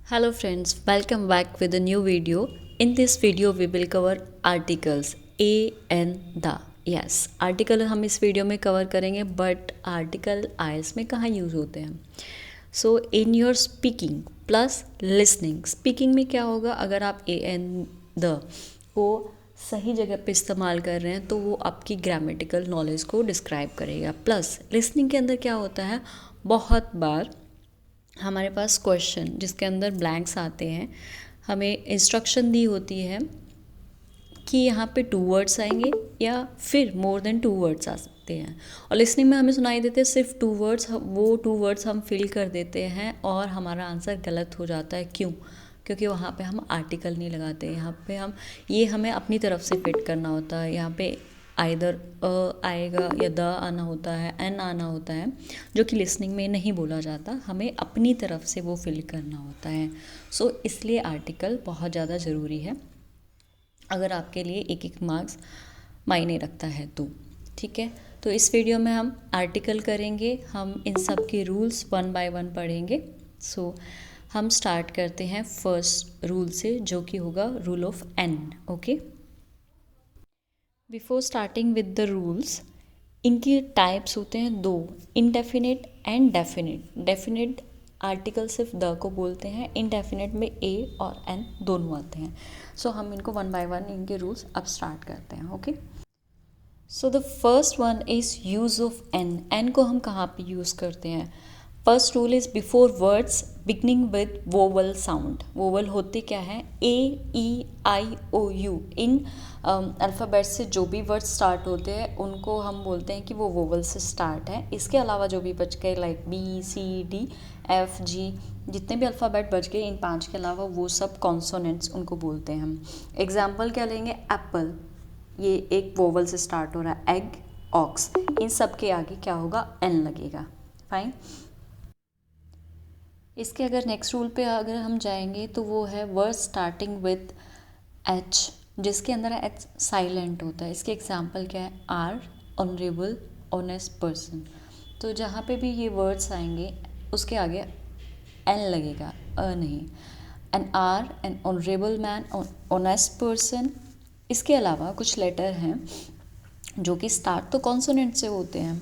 Hello friends, welcome back with a new video. In this video we will cover articles a and the. Yes, article हम इस video में cover करेंगे but article IAS में कहाँ use होते हैं. So in your speaking plus listening. Speaking में क्या होगा, अगर आप ए एंड द को सही जगह पे इस्तेमाल कर रहे हैं तो वो आपकी ग्रामेटिकल नॉलेज को डिस्क्राइब करेगा. प्लस लिसनिंग के अंदर क्या होता है, बहुत बार हमारे पास क्वेश्चन जिसके अंदर ब्लैंक्स आते हैं, हमें इंस्ट्रक्शन दी होती है कि यहाँ पे 2 वर्ड्स आएंगे या फिर मोर देन 2 वर्ड्स आ सकते हैं, और लिसनिंग में हमें सुनाई देते हैं सिर्फ 2 वर्ड्स. वो 2 वर्ड्स हम फिल कर देते हैं और हमारा आंसर गलत हो जाता है. क्यों? क्योंकि वहाँ पे हम आर्टिकल नहीं लगाते. यहाँ पे हमें अपनी तरफ से फिट करना होता है. यहाँ पे आइदर आएगा या द आना होता है, एन आना होता है, जो कि लिसनिंग में नहीं बोला जाता. हमें अपनी तरफ से वो फिल करना होता है. सो इसलिए आर्टिकल बहुत ज़्यादा ज़रूरी है अगर आपके लिए एक एक मार्क्स मायने रखता है तो. ठीक है, तो इस वीडियो में हम आर्टिकल करेंगे. हम इन सब के रूल्स 1 बाय 1 पढ़ेंगे. सो हम स्टार्ट करते हैं फर्स्ट रूल से, जो कि होगा rule of an. Okay, before starting with the rules, इनकी टाइप्स होते हैं 2, indefinite and definite. Definite article सिर्फ द को बोलते हैं, इनडेफिनिट में ए और एन दोनों आते हैं. सो हम इनको 1 बाय 1 इनके रूल्स अब स्टार्ट करते हैं. Okay, so the first one is use of an. An को हम कहाँ पे यूज़ करते हैं? First rule is before words beginning with vowel sound. Vowel होते क्या है? ए, ई, आई, ओ, यू. इन अल्फ़ाबेट से जो भी वर्ड स्टार्ट होते हैं उनको हम बोलते हैं कि वो वोवल से स्टार्ट है. इसके अलावा जो भी बच गए लाइक बी, सी, डी, एफ, जी, जितने भी अल्फ़ाबेट बच गए इन 5 के अलावा, वो सब कॉन्सोनेंट्स उनको बोलते हैं हम. एग्जाम्पल क्या लेंगे? एप्पल, ये एक वोवल से स्टार्ट हो रहा है. एग, ऑक्स, इन सब के आगे क्या होगा? एन लगेगा. फाइन. इसके अगर नेक्स्ट रूल पे अगर हम जाएंगे तो वो है वर्ड स्टार्टिंग विद एच, जिसके अंदर एच साइलेंट होता है. इसके एग्जांपल क्या है? Hour, honourable, honest person. तो जहाँ पे भी ये वर्ड्स आएंगे उसके आगे एन लगेगा, अ नहीं. An hour, an honourable man, honest person. इसके अलावा कुछ लेटर हैं जो कि स्टार्ट तो कॉन्सोनेंट से होते हैं,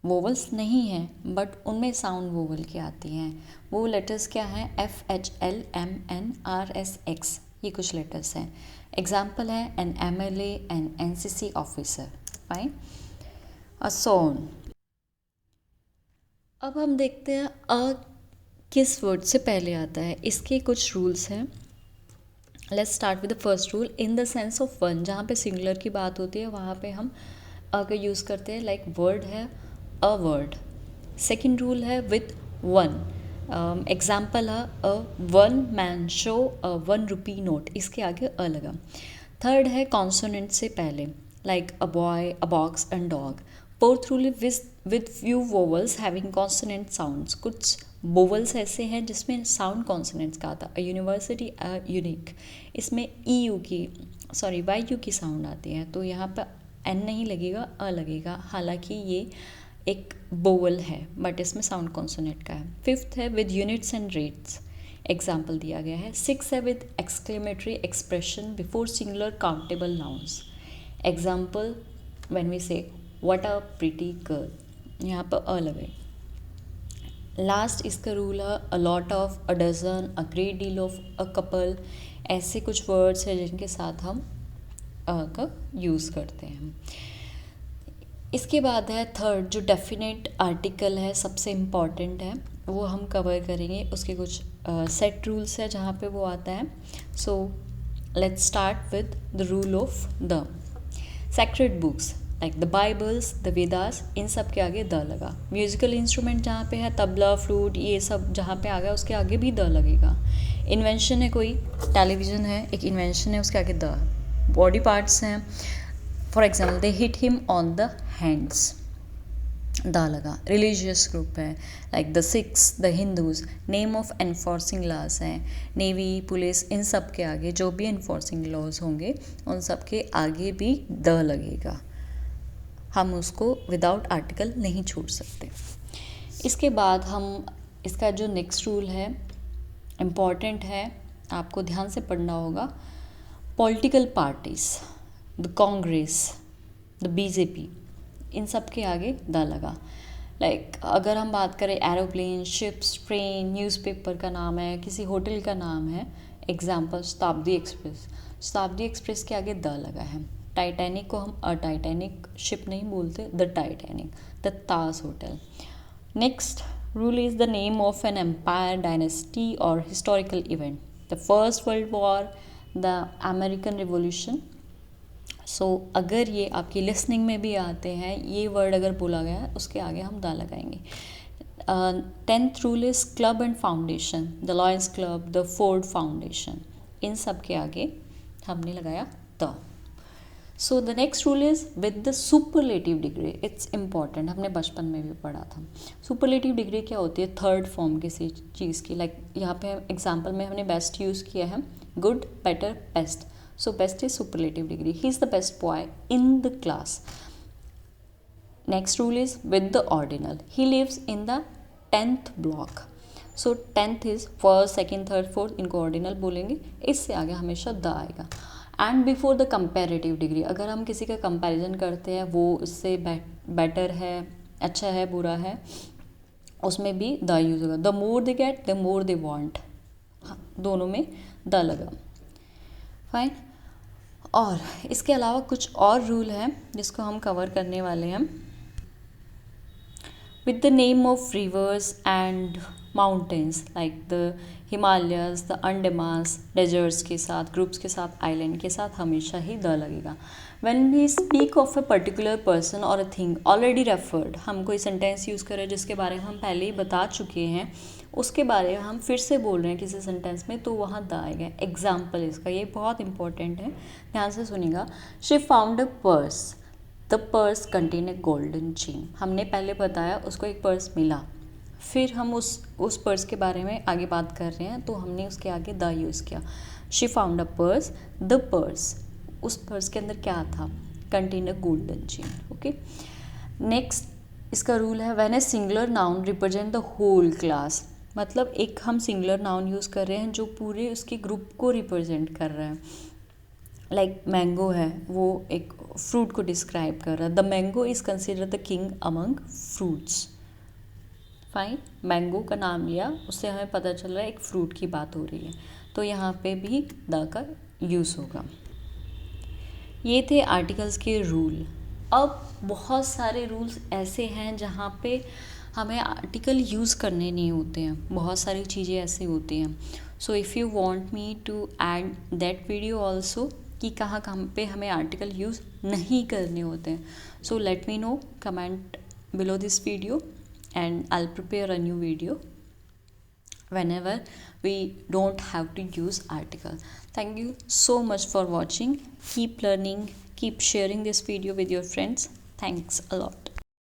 वोवल्स नहीं हैं, बट उनमें साउंड वोवल की आती हैं. वो लेटर्स क्या हैं? F, H, L, M, N, R, S, X. ये कुछ लेटर्स हैं. एग्जाम्पल है an M L A, an N C C officer. Fine. A son. अब हम देखते हैं अ किस वर्ड से पहले आता है. इसके कुछ रूल्स हैं. Let's start with the first rule. In the sense of one, जहाँ पे सिंगुलर की बात होती है वहाँ पे हम अ का यूज़ करते हैं. लाइक वर्ड है अ वर्ड. सेकेंड रूल है विथ 1. एग्जाम्पल है अ 1 मैन शो, अ 1 रुपी नोट. इसके आगे अ लगा. थर्ड है कॉन्सोनेंट से पहले, like a boy, a box and dog. Fourth rule with few vowels having consonant sounds. कुछ वोवल्स ऐसे हैं जिसमें साउंड कॉन्सोनेंट्स का आता है. University, a unique. इसमें ई यू की वाई यू की साउंड आती है, तो यहाँ पर एन नहीं लगेगा, अ लगेगा. हालांकि ये एक वोवल है बट इसमें साउंड कॉन्सोनेंट का है. फिफ्थ है with units and rates. Example दिया गया है. सिक्स है with exclamatory expression before singular countable nouns. Example when we say what a pretty girl, यहाँ पर अ लगे. लास्ट इसका रूल है a lot of, a dozen, a great deal of, a couple. ऐसे कुछ वर्ड्स हैं जिनके साथ हम अ का यूज़ करते हैं. इसके बाद है थर्ड, जो डेफिनेट आर्टिकल है, सबसे इम्पॉर्टेंट है, वो हम कवर करेंगे. उसके कुछ सेट रूल्स है जहाँ पे वो आता है. So let's start with the rule of the. Sacred books like the Bibles, the Vedas, इन सब के आगे द लगा. म्यूजिकल इंस्ट्रूमेंट जहाँ पे है तबला, फ्लूट, ये सब जहाँ पे आ गया उसके आगे भी द लगेगा. इन्वेंशन है कोई, टेलीविज़न है एक इन्वेंशन है, उसके आगे द. बॉडी पार्ट्स हैं, for example they hit him on the hands, the लगा. रिलीजियस ग्रुप है like the Sikhs, the Hindus. Name of enforcing laws हैं, नेवी, पुलिस, इन सब के आगे जो भी एनफोर्सिंग लॉज होंगे उन सब के आगे भी द लगेगा. हम उसको विदाउट आर्टिकल नहीं छोड़ सकते. इसके बाद हम इसका जो नेक्स्ट रूल है इम्पॉर्टेंट है, आपको ध्यान से पढ़ना होगा। Political parties, the Congress, the BJP, इन सब के आगे द लगा। अगर हम बात करें एरोप्लेन, शिप्स, ट्रेन, न्यूज़पेपर का नाम है, किसी होटल का नाम है, एग्जाम्पल शताब्दी एक्सप्रेस, शताब्दी एक्सप्रेस के आगे द लगा है। टाइटैनिक को हम अ टाइटैनिक शिप नहीं बोलते, the Titanic, the Taj hotel. Next rule is the name of an empire, dynasty और historical event, the first world war, the American revolution. अगर ये आपकी लिसनिंग में भी आते हैं, ये वर्ड अगर बोला गया है उसके आगे हम द लगाएंगे। 10th rule is club and foundation, the Lions club, the Ford foundation, इन सब के आगे हमने लगाया the. So the next rule is with the superlative degree, it's important, हमने बचपन में भी पढ़ा था। सुपरलेटिव डिग्री क्या होती है? थर्ड फॉर्म किसी चीज़ की। यहाँ पे एग्जाम्पल में हमने बेस्ट यूज़ किया है, good, better, best. So best is superlative degree, he is the best boy in the class. Next rule is with the ordinal, he lives in the 10th block. So 10th is first, second, third, fourth, इनको ordinal बोलेंगे, इससे आगे हमेशा the आएगा। And before the comparative degree, अगर हम किसी का कंपैरिजन करते हैं, वो इससे बेटर है, अच्छा है, बुरा है, उसमें भी द यूज़ होगा। The more they get, the more they want, दोनों में द लगा। फाइन। और इसके अलावा कुछ और रूल हैं जिसको हम कवर करने वाले हैं। With the name of rivers and mountains like the Himalayas, the Andamans, deserts के साथ, ग्रुप्स के साथ, आइलैंड के साथ हमेशा ही द लगेगा। When we speak of a particular person और अ थिंग ऑलरेडी रेफर्ड, हम कोई सेंटेंस यूज़ करें जिसके बारे में हम पहले ही बता चुके हैं, उसके बारे में हम फिर से बोल रहे हैं किसी सेंटेंस में, तो वहाँ द आएगा। एग्जाम्पल इसका, ये बहुत इंपॉर्टेंट है, ध्यान से सुनिएगा। She found a purse, the purse contain a golden chain. हमने पहले बताया उसको एक पर्स मिला, फिर हम उस पर्स के बारे में आगे बात कर रहे हैं, तो हमने उसके आगे द यूज़ किया। She found a purse, the purse, उस पर्स के अंदर क्या था? Contain a golden chain. Okay. Next इसका रूल है, when a singular noun represent the whole class, मतलब एक हम सिंगुलर नाउन यूज़ कर रहे हैं जो पूरे उसके ग्रुप को रिप्रेजेंट कर रहे हैं। लाइक मैंगो है, वो एक फ्रूट को डिस्क्राइब कर रहा है। The mango is consider the king among fruits. Fine, mango का नाम लिया, उससे हमें पता चल रहा है एक फ्रूट की बात हो रही है, तो यहाँ पे भी द का यूज़ होगा। ये थे आर्टिकल्स के रूल। अब बहुत सारे रूल्स ऐसे हैं जहाँ पे हमें आर्टिकल यूज़ करने नहीं होते हैं, बहुत सारी चीज़ें ऐसी होती हैं। So if you want me to add that video also, कि कहाँ कहाँ पे हमें आर्टिकल यूज़ नहीं करने होते हैं, so let me know, comment below this video and I'll prepare a new video whenever we don't have to use article. Thank you so much for watching. Keep learning, keep sharing this video with your friends. Thanks a lot.